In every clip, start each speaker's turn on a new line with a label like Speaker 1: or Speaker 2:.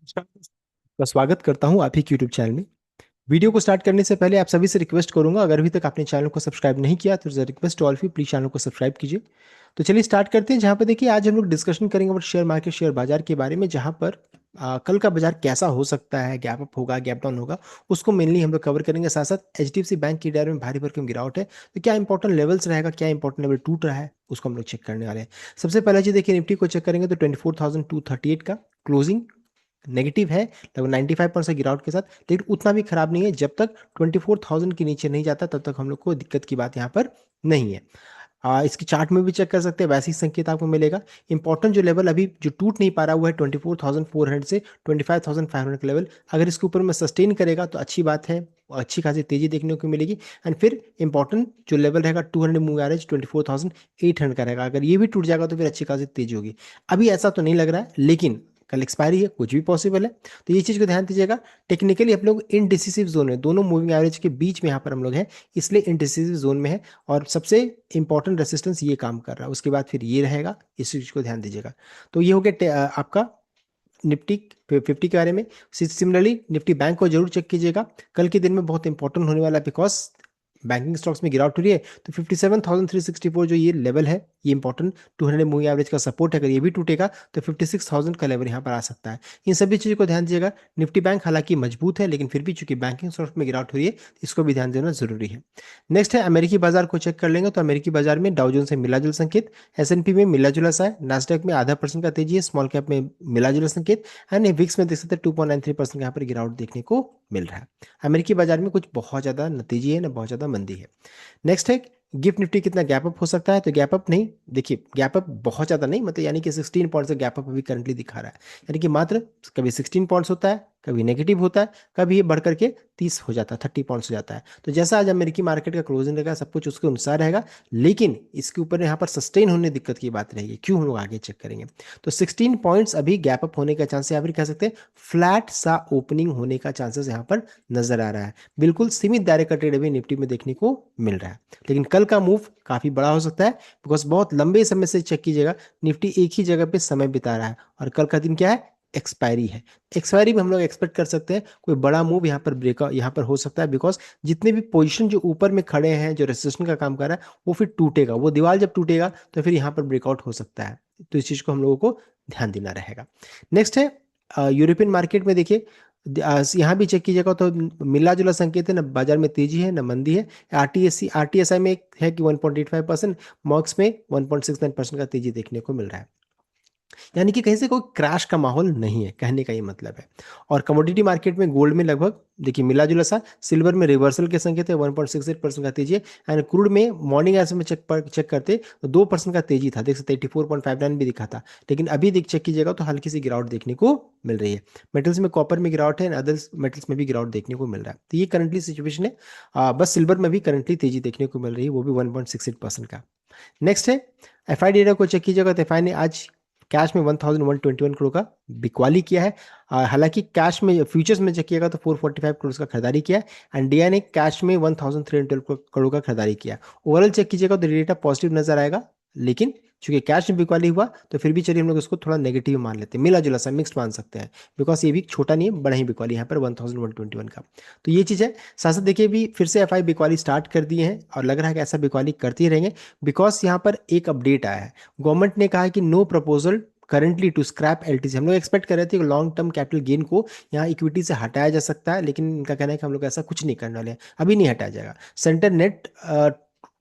Speaker 1: का स्वागत करता हूं आप ही यूट्यूब चैनल में। वीडियो को स्टार्ट करने से पहले आप सभी से रिक्वेस्ट करूंगा, अगर अभी तक आपने चैनल को सब्सक्राइब नहीं किया तो request to all of you, please channel को सब्सक्राइब कीजिए। तो चलिए स्टार्ट करते हैं। जहां पर देखिए आज हम लोग डिस्कशन करेंगे अबाउट शेयर मार्केट, शेयर बाजार के बारे में, जहां पर कल का बाजार कैसा हो सकता है, गैप अप होगा, गैप डाउन होगा, उसको मेनली हम लोग कवर करेंगे। साथ साथ एचडीएफसी बैंक की शेयर में भारी भरकम गिरावट है, तो क्या इंपॉर्टेंट लेवल्स रहेगा, क्या इंपॉर्टेंट लेवल टूट रहा है, उसको हम लोग चेक करने वाले हैं। सबसे पहले चीज देखिए, निफ्टी को चेक करेंगे तो 24,238 का क्लोजिंग नेगेटिव है, लगभग 95% गिरावट के साथ, लेकिन उतना भी खराब नहीं है। जब तक 24,000 के नीचे नहीं जाता तब तक हम लोग को दिक्कत की बात यहाँ पर नहीं है। इसकी चार्ट में भी चेक कर सकते हैं, वैसे ही संकेत आपको मिलेगा। इंपॉर्टेंट जो लेवल अभी जो टूट नहीं पा रहा हुआ है 24,400 से 25,500 का लेवल, अगर इसके ऊपर में सस्टेन करेगा तो अच्छी बात है, अच्छी खासी तेजी देखने को मिलेगी। एंड फिर इंपॉर्टेंट जो लेवल रहेगा 200 मूव एवरेज 24,800 का रहेगा, अगर ये भी टूट जाएगा तो फिर अच्छी खासी तेजी होगी। अभी ऐसा तो नहीं लग रहा है, लेकिन कल एक्सपायरी है, कुछ भी पॉसिबल है, तो ये चीज़ को ध्यान दीजिएगा। टेक्निकली हम लोग इनडिसिसिव जोन में, दोनों मूविंग एवरेज के बीच में यहाँ पर हम लोग हैं, इसलिए इनडिसिसिव जोन में है। और सबसे इंपॉर्टेंट रेसिस्टेंस ये काम कर रहा है, उसके बाद फिर ये रहेगा, इस चीज़ को ध्यान दीजिएगा। तो ये हो गया आपका निफ्टी 50 के बारे में। सिमिलरली निफ्टी बैंक को जरूर चेक कीजिएगा, कल के दिन में बहुत इंपॉर्टेंट होने वाला है, बिकॉज बैंकिंग स्टॉक्स में गिरावट हो रही है। तो 57,364 जो ये लेवल है, ये इंपॉर्टेंट 200 मूविंग एवरेज का सपोर्ट है, अगर ये भी टूटेगा तो 56,000 का लेवल यहाँ पर आ सकता है। इन सभी चीज़ों को ध्यान दीजिएगा। निफ्टी बैंक हालांकि मजबूत है, लेकिन फिर भी चूंकि बैंकिंग स्टॉक्स में गिरावट हो रही है, इसको भी ध्यान देना जरूरी है। नेक्स्ट है अमेरिकी बाजार को चेक कर लेंगे, तो अमेरिकी बाजार में डाउ जोन्स से मिला जुला संकेत, एस&पी में मिला जुला सा है, नास्डैक में ½ % का तेजी है, स्मॉल कैप में मिला जुला संकेत, एंड विक्स में देख सकते हैं 2.93% का यहाँ पर गिरावट देखने को मिल रहा है। अमेरिकी बाजार में कुछ बहुत ज़्यादा तेजी है ना, बहुत ज़्यादा मंदी है। नेक्स्ट है गिफ्ट निफ्टी कितना गैप अप हो सकता है, तो गैप अप नहीं, देखिए गैप अप बहुत ज़्यादा नहीं, मतलब यानी कि 16 पॉइंट से गैप अप अभी करंटली दिखा रहा है, यानी कि मात्र कभी 16 पॉइंट्स होता है, कभी नेगेटिव होता है, कभी ये बढ़ करके 30 हो जाता है, 30 पॉइंट्स हो जाता है। तो जैसा आज अमेरिकी मार्केट का क्लोजिंग रहेगा, सब कुछ उसके अनुसार रहेगा, लेकिन इसके ऊपर यहाँ पर सस्टेन होने दिक्कत की बात रहेगी। क्यों, हम लोग आगे चेक करेंगे। तो 16 पॉइंट्स अभी गैप अप होने का चांस है, या फिर कह सकते हैं फ्लैट सा ओपनिंग होने का चांसेस यहाँ पर नजर आ रहा है। बिल्कुल सीमित दायरे का ट्रेड अभी निफ्टी में देखने को मिल रहा है, लेकिन कल का मूव काफी बड़ा हो सकता है, बिकॉज बहुत लंबे समय से चेक कीजिएगा निफ्टी एक ही जगह पे समय बिता रहा है, और कल का दिन क्या है, एक्सपायरी है। एक्सपायरी में हम लोग एक्सपेक्ट कर सकते हैं कोई बड़ा मूव यहाँ पर ब्रेकआउट यहाँ पर हो सकता है, बिकॉज जितने भी पोजीशन जो ऊपर में खड़े हैं, जो रेसिस्टेंस का काम कर रहा है, वो फिर टूटेगा, वो दीवार जब टूटेगा तो फिर यहाँ पर ब्रेकआउट हो सकता है। तो इस चीज को हम लोगों को ध्यान देना रहेगा। नेक्स्ट है यूरोपियन मार्केट में देखिए, यहाँ भी चेक कीजिएगा तो मिला जुला संकेत है, ना बाजार में तेजी है ना मंदी है। आरटीएसआई में एक है कि 1.85%, मॉक्स में 1.69% का तेजी देखने को मिल रहा है, यानी कि कहीं से कोई क्रैश का माहौल नहीं है, कहने का ये मतलब है। और कमोडिटी मार्केट में गोल्ड में लगभग देखिए मिला जुला सा, सिल्वर में रिवर्सल के संकेत है, 1.68% का तेजी है। एंड क्रूड में मॉर्निंग एवरेज में चेक करते तो 2% का तेजी था, देख सकते 84.59 भी दिखा था, लेकिन अभी देख चेक कीजिएगा तो हल्की सी गिरावट देखने को मिल रही है। मेटल्स में कॉपर में गिरावट है, अदर्स मेटल्स में भी गिरावट देखने को मिल रहा है, तो ये करंटली सिचुएशन है। बस सिल्वर में भी करंटली तेजी देखने को मिल रही है, वो भी 1.68% का। नेक्स्ट है एफ आई डेटा को चेक कीजिएगा, तो एफ आई ने आज कैश में 1121 करोड़ का बिकवाली किया है। हालांकि कैश में फ्यूचर्स में चेक किएगा तो 445 करोड़ का खरीदारी किया है, एंड डीआई ने कैश में 1312 करोड़ का खरीदारी किया। ओवरऑल चेक कीजिएगा तो डेटा पॉजिटिव नजर आएगा, लेकिन चूंकि कैश में बिकवाली हुआ तो फिर भी चलिए हम लोग इसको थोड़ा नेगेटिव मान लेते हैं, मिला जुला सा मिक्स मान सकते हैं, बिकॉज ये भी छोटा नहीं है, बड़ा ही बिकवाली यहाँ पर 1121 का। तो ये चीज़ है। साथ साथ देखिए भी फिर से एफ आई बिकवाली स्टार्ट कर दिए हैं, और लग रहा है कि ऐसा बिकवाली करते ही रहेंगे, बिकॉज यहाँ पर एक अपडेट आया है। गवर्नमेंट ने कहा है कि no proposal currently to scrap LTC. हम लोग एक्सपेक्ट कर रहे थे कि लॉन्ग टर्म कैपिटल गेन को यहाँ इक्विटी से हटाया जा सकता है, लेकिन इनका कहना है कि हम लोग ऐसा कुछ नहीं करने वाले हैं, अभी नहीं हटाया जाएगा। Centre net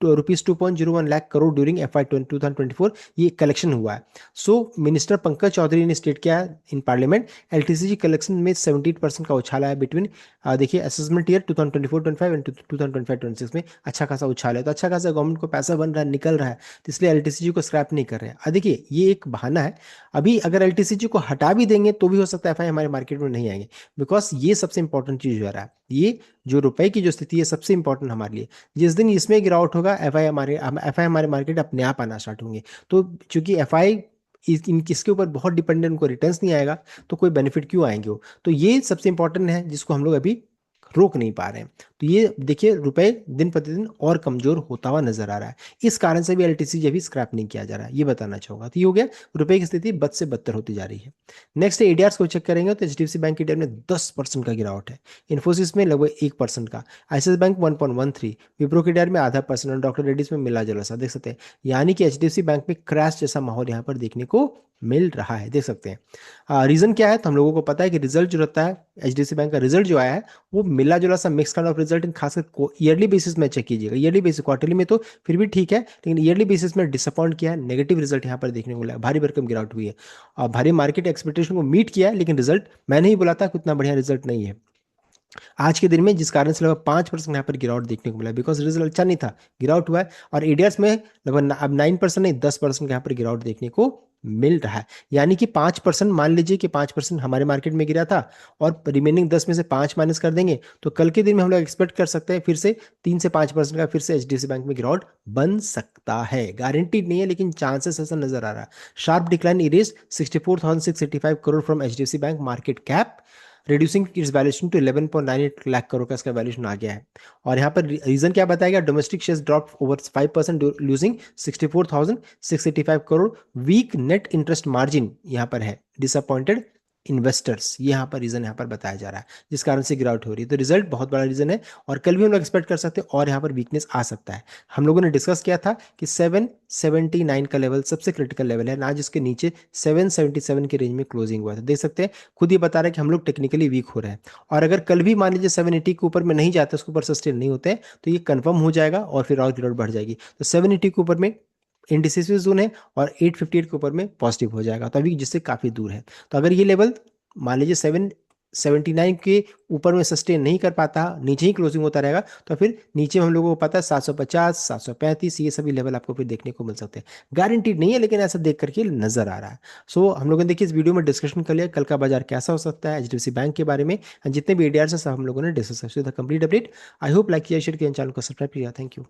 Speaker 1: ₹2.01 lakh crore during FY 2024 ये कलेक्शन हुआ है। सो मिनिस्टर पंकज चौधरी ने स्टेट किया इन पार्लियामेंट, एलटीसीजी कलेक्शन में 78% का उछाल है बिटवीन, देखिए असेसमेंट ईयर 2024-25 एंड 2025-26 में अच्छा खासा उछाल है, तो अच्छा खासा गवर्नमेंट को पैसा बन रहा है, निकल रहा है, तो इसलिए एलटीसीजी को स्क्रैप नहीं कर रहे हैं। देखिए ये एक बहाना है, अभी अगर एलटीसीजी को हटा भी देंगे तो भी हो सकता है एफआई हमारे मार्केट में नहीं आएंगे, बिकॉज ये सबसे इंपॉर्टेंट चीज हो रहा है, ये जो रुपए की जो स्थिति है सबसे इंपॉर्टेंट हमारे लिए। जिस दिन इसमें गिरावट होगा एफआई हमारे मार्केट अपने आप आना स्टार्ट होंगे। तो चूंकि एफआई इन किसके ऊपर बहुत डिपेंडेंट, उनको रिटर्न्स नहीं आएगा, तो कोई बेनिफिट क्यों आएंगे वो। तो ये सबसे इंपॉर्टेंट है जिसको हम लोग अभी रोक नहीं पा रहे हैं। तो ये देखिए रुपए दिन प्रतिदिन और कमजोर होता हुआ नजर आ रहा है। इस कारण से भी एलटीसी जो भी स्क्रैप नहीं किया जा रहा है, ये बताना चाहूंगा। तो ये हो गया, रुपए की स्थिति बद से बदतर होती जा रही है। नेक्स्ट एडीआर को चेक करेंगे तो एचडीएफसी बैंक के एडीआर में 10% का गिरावट है, इन्फोसिस में लगभग 1% का, आईसीआईसीआई बैंक 1.13, विप्रो के एडीआर में आधा परसेंट और डॉक्टर रेड्डीज में मिला जुला सा देख सकते हैं। यानी कि एचडीएफसी बैंक में क्रैश जैसा माहौल यहाँ पर देखने को मिल रहा है, देख सकते हैं। रीजन क्या है, तो हम लोगों को पता है कि रिजल्ट जो रहता है एचडीएफसी बैंक का, रिजल्ट जो आया है वो मिला जुला सा mix kind of result in, खासकर ईयरली बेसिस में चेक कीजिएगा। ईयरली बेसिस, क्वार्टरली में तो फिर भी ठीक है, लेकिन ईयरली बेसिस में डिसअपॉइंट किया है, नेगेटिव रिजल्ट यहाँ पर देखने को मिला है, भारी भरकम गिरावट हुई है। और भारी मार्केट एक्सपेक्टेशन को मीट किया है, लेकिन रिजल्ट मैंने ही बोला था कि उतना बढ़िया रिजल्ट नहीं है आज के दिन में, जिस कारण से लगभग 5% यहाँ पर गिरावट देखने को मिला, बिकॉज रिजल्ट अच्छा नहीं था, गिरावट हुआ है। और एडीआर्स में लगभग अब 9% नहीं 10% यहाँ पर गिरावट देखने को मिल रहा है। यानी कि 5%, मान लीजिए कि 5% हमारे मार्केट में गिरा था और रिमेनिंग 10 में से 5 माइनस कर देंगे, तो कल के दिन में हम लोग एक्सपेक्ट कर सकते हैं फिर से 3 से 5% का फिर से एचडीएफसी बैंक में गिरावट बन सकता है। गारंटीड नहीं है, लेकिन चांसेस ऐसा नजर आ रहा है। Sharp decline erase 64,685 crore from HDFC bank market cap, reducing its valuation to 11.98 lakh crore का इसका वैल्यूएशन आ गया है। और यहाँ पर रीजन क्या बताया गया, domestic shares drop over 5%, losing 64,685 crore, weak net interest margin यहाँ पर है, डिसअपॉइंटेड इन्वेस्टर्स, ये यहाँ पर रीजन यहाँ पर बताया जा रहा है, जिस कारण से गिरावट हो रही है। तो रिजल्ट बहुत बड़ा रीजन है, और कल भी हम लोग एक्सपेक्ट कर सकते हैं और यहाँ पर वीकनेस आ सकता है। हम लोगों ने डिस्कस किया था कि 779 का लेवल सबसे क्रिटिकल लेवल है ना, जिसके नीचे 777 के रेंज में क्लोजिंग हुआ था, देख सकते हैं। खुद ये बता रहा है कि हम लोग टेक्निकली वीक हो रहे हैं, और अगर कल भी मान लीजिए 780 के ऊपर में नहीं जाते, उसके ऊपर सस्टेन नहीं होते हैं, तो ये कंफर्म हो जाएगा और फिर और गिरावट बढ़ जाएगी। तो 780 के ऊपर में इंडिसिसिव जोन है और 858 के ऊपर में पॉजिटिव हो जाएगा, तो अभी जिससे काफ़ी दूर है। तो अगर ये लेवल मान लीजिए 779 के ऊपर में सस्टेन नहीं कर पाता, नीचे ही क्लोजिंग होता रहेगा, तो फिर नीचे हम लोगों को पता है 750, 735, ये सभी लेवल आपको फिर देखने को मिल सकते हैं। गारंटीड नहीं है, लेकिन ऐसा देख करके नजर आ रहा है। सो हम लोगों ने देखिए इस वीडियो में डिस्कशन कर लिया कल का बाजार कैसा हो सकता है एचडीएफसी बैंक के बारे में, जितने भी एडीआर है सब हम लोगों ने डिस्कस किया। Complete update. I hope like किया, शेयर किया, चैनल को सब्सक्राइब किया। Thank you.